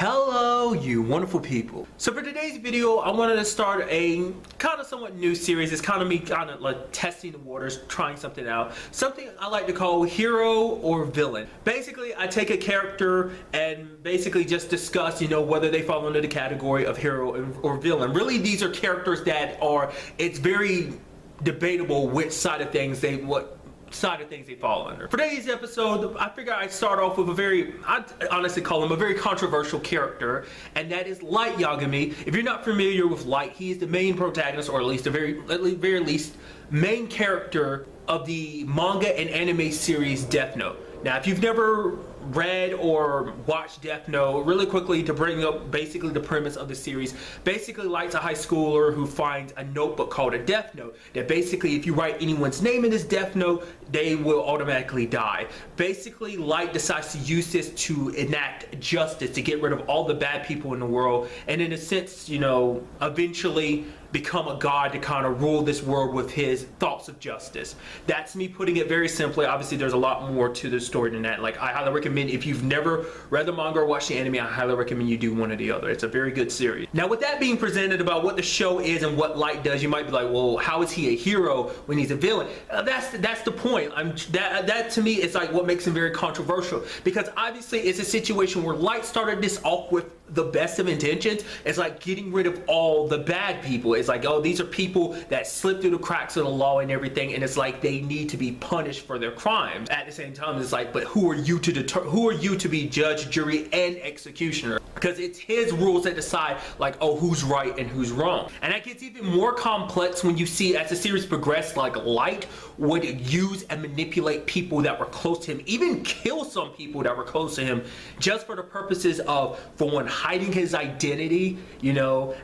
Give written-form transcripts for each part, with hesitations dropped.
Hello, you wonderful people. So for today's video, I wanted to start a kind of somewhat new series. It's kind of me kind of like testing the waters, trying something out. Something I like to call hero or villain. Basically, I take a character and basically just discuss, whether they fall under the category of hero or villain. Really, these are characters that it's very debatable which side of things they fall under. For today's episode, I figure I'd start off with I honestly call him a very controversial character, and that is Light Yagami. If you're not familiar with Light, he is the main protagonist, or at least the very least main character of the manga and anime series Death Note. Now, if you've never read or watched Death Note, really quickly to bring up basically the premise of the series, basically Light's a high schooler who finds a notebook called a Death Note that basically if you write anyone's name in this Death Note, they will automatically die. Basically, Light decides to use this to enact justice, to get rid of all the bad people in the world, and in a sense, eventually become a god to kind of rule this world with his thoughts of justice. That's me putting it very simply. Obviously, there's a lot more to the story than that. Like, I highly recommend, if you've never read the manga or watched the anime, I highly recommend you do one or the other. It's a very good series. Now, with that being presented about what the show is and what Light does, you might be like, well, how is he a hero when he's a villain? That's the point. That to me is like what makes him very controversial, because obviously it's a situation where Light started this off with the best of intentions. It's like getting rid of all the bad people. It's like, oh, these are people that slip through the cracks of the law and everything, and it's like they need to be punished for their crimes. At the same time, it's like, but who are you to be judge, jury, and executioner? Because it's his rules that decide, like, oh, who's right and who's wrong. And that gets even more complex when you see, as the series progressed, like Light would use and manipulate people that were close to him, even kill some people that were close to him, just for the purposes of, for one, hiding his identity,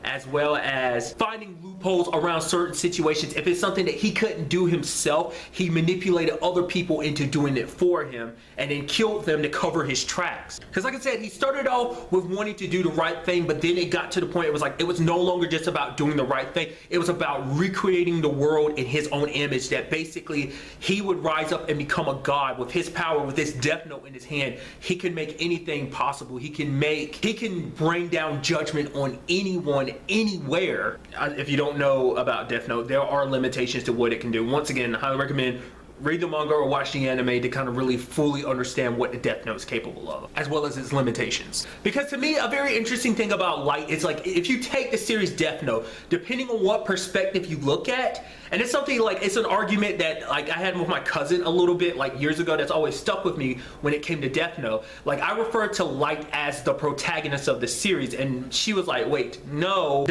as well as finding loopholes around certain situations. If it's something that he couldn't do himself, he manipulated other people into doing it for him and then killed them to cover his tracks. Because like I said, he started off with wanting to do the right thing, but then it got to the point, it was no longer just about doing the right thing. It was about recreating the world in his own image, that basically he would rise up and become a god with his power, with this Death Note in his hand. He can make anything possible. He can bring down judgment on anyone, anywhere. If you don't know about Death Note, there are limitations to what it can do. Once again, I highly recommend read the manga or watch the anime to kind of really fully understand what the Death Note is capable of, as well as its limitations. Because to me, a very interesting thing about Light is, like, if you take the series Death Note, depending on what perspective you look at, and it's something like, it's an argument that like I had with my cousin a little bit like years ago that's always stuck with me when it came to Death Note. Like, I referred to Light as the protagonist of the series, and she was like, wait, no,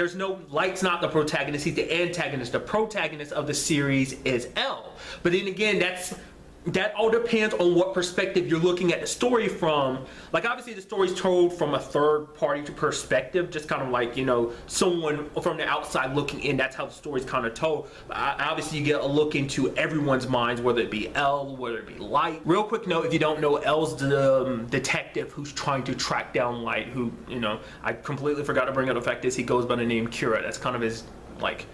Light's not the protagonist, he's the antagonist. The protagonist of the series is L. But then again, that all depends on what perspective you're looking at the story from. Like, obviously the story's told from a third party perspective, just kind of like, someone from the outside looking in. That's how the story's kind of told. Obviously you get a look into everyone's minds, whether it be L, whether it be Light. Real quick note, if you don't know, L's the detective who's trying to track down Light, who, I completely forgot to bring up the fact is he goes by the name Kira. That's kind of his, like,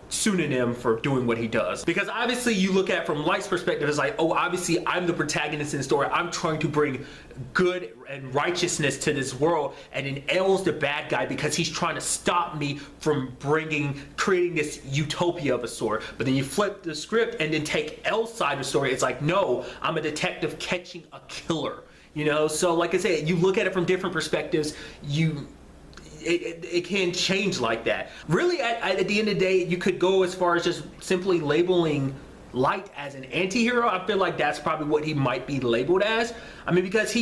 pseudonym for doing what he does. Because obviously you look at from Light's perspective, it's like, oh, obviously I'm the protagonist in the story, I'm trying to bring good and righteousness to this world, and then L's the bad guy because he's trying to stop me from creating this utopia of a sort. But then you flip the script and then take L's side of the story, it's like, no, I'm a detective catching a killer. So like I said, you look at it from different perspectives, it can change like that. Really, at the end of the day, you could go as far as just simply labeling Light as an anti-hero. I feel like that's probably what he might be labeled as. I mean, because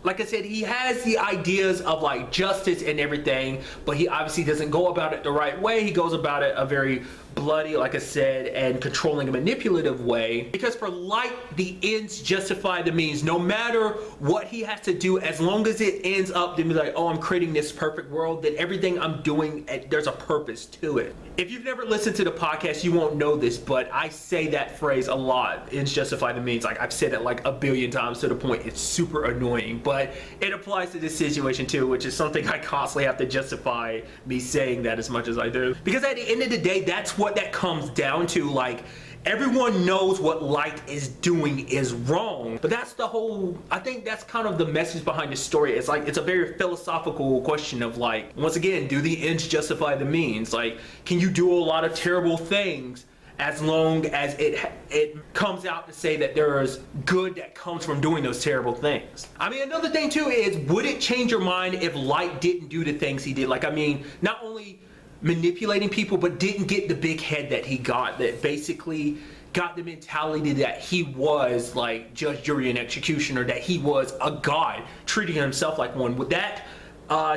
like I said, he has the ideas of like justice and everything, but he obviously doesn't go about it the right way. He goes about it a very bloody, like I said, and controlling a manipulative way. Because for Light, the ends justify the means. No matter what he has to do, as long as it ends up to be like, oh, I'm creating this perfect world, then everything I'm doing, there's a purpose to it. If you've never listened to the podcast, you won't know this, but I say that phrase a lot, ends justify the means. Like, I've said it like a billion times to the point it's super annoying, but it applies to this situation too, which is something I constantly have to justify me saying that as much as I do. Because at the end of the day, that's what that comes down to. Like, everyone knows what light is doing is wrong. But that's the whole, I think that's kind of the message behind the story. It's like, it's a very philosophical question of like, once again, do the ends justify the means? Like, can you do a lot of terrible things as long as it comes out to say that there's good that comes from doing those terrible things? I mean, another thing too is, would it change your mind if Light didn't do the things he did? Like, I mean, not only manipulating people, but didn't get the big head that he got, that basically got the mentality that he was like judge, jury, and executioner, that he was a god treating himself like one. Would that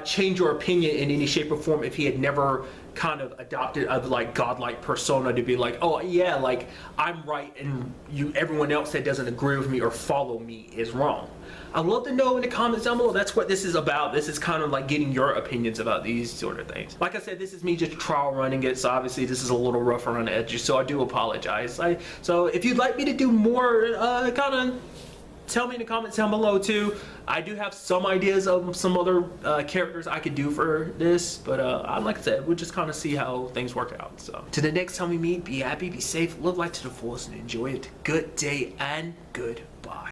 change your opinion in any shape or form if he had never kind of adopted a like godlike persona to be like, oh yeah, like I'm right and everyone else that doesn't agree with me or follow me is wrong? I'd love to know in the comments down below. That's what this is about. This is kind of like getting your opinions about these sort of things. Like I said, this is me just trial running it, so obviously this is a little rough around the edges, so I do apologize. So if you'd like me to do more, kind of tell me in the comments down below too. I do have some ideas of some other characters I could do for this, but like I said, we'll just kind of see how things work out. So to the next time we meet, be happy, be safe, live life to the fullest, and enjoy it. Good day and good